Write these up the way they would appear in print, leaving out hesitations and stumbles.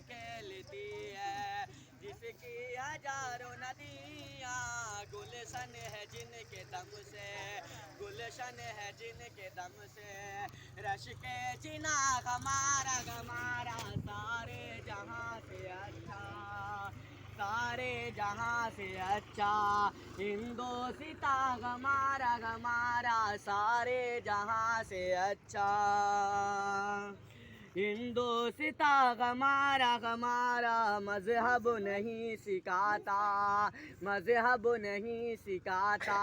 खेलती है, जिसकी हजारों नदियाँ गुलशन है जिनके दम से, गुलशन है जिनके दम से। रश के चिना हमारा गमारा सारे जहाँ से अच्छा, सारे जहाँ से अच्छा। हिंदोसिता गमारा गमारा सारे जहाँ से अच्छा। हिंदोसिता गमारा गमारा मजहब नहीं सिखाता, मजहब नहीं सिखाता।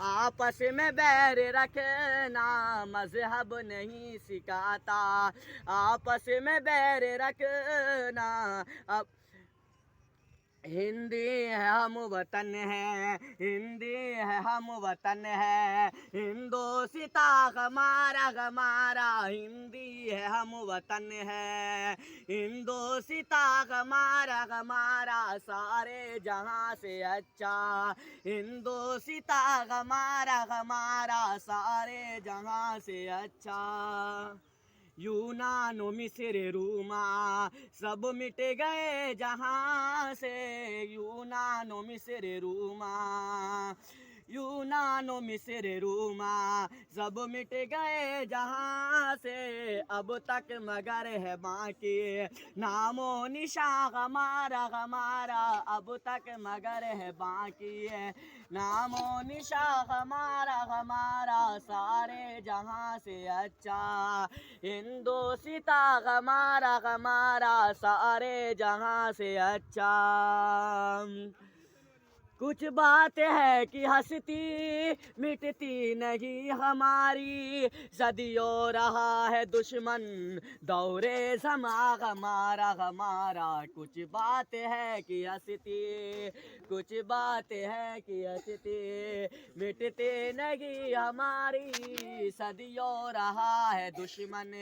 आपस में बैर रखना मजहब नहीं सिखाता, आपस में बैर रखना। अब हिंदी है हम वतन है, हिंदी है हम वतन है। हिंदोसिता गमारा गमारा हिंदी है हम वतन है। हिंदोसिता गमारा गमारा सारे जहाँ से अच्छा। हिंदोसिता गमारा गमारा सारे जहाँ से अच्छा। यूनानो मिस्र रूमा सब मिट गए जहाँ से, यूनानो मिस्र रूमा, यूनानो मिस्र रूमा सब मिट गए जहाँ से। अब तक मगर है बाकी नामो निशा हमारा हमारा, अब तक मगर है बाकी है नामो निशा हमारा हमारा सारे जहाँ से अच्छा। हिंदोसिता हमारा हमारा सारे जहाँ से अच्छा। कुछ बात है कि हंसती मिटती नहीं हमारी, सदियों रहा है दुश्मन दौरे समा हमारा हमारा। कुछ बात है कि हंसती, कुछ बात है कि हंसती मिटती नहीं हमारी, सदियों रहा है दुश्मन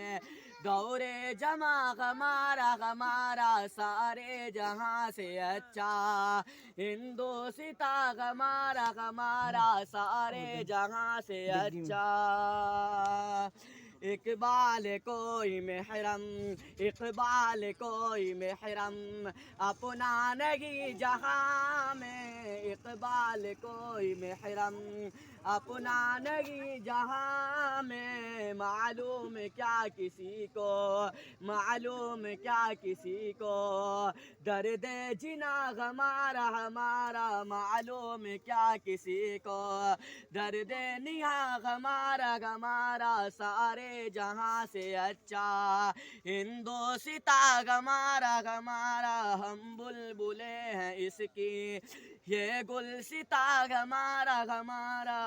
दौरे जमा हमारा हमारा सारे जहाँ से अच्छा। हिंदोसिता हमारा हमारा सारे जहाँ से अच्छा। इकबाल कोई महरम, इकबाल कोई महरम अपना नहीं जहाँ में, इकबाल कोई महरम अपना नहीं जहाँ में। मालूम क्या किसी को, मालूम क्या किसी को दर्द जिना हमारा हमारा, मालूम क्या किसी को दर्द निहा हमारा हमारा सारे जहाँ से अच्छा। हिंदोसिता हमारा हमारा हम बुलबुले हैं इसकी, ये गुलसिता हमारा हमारा।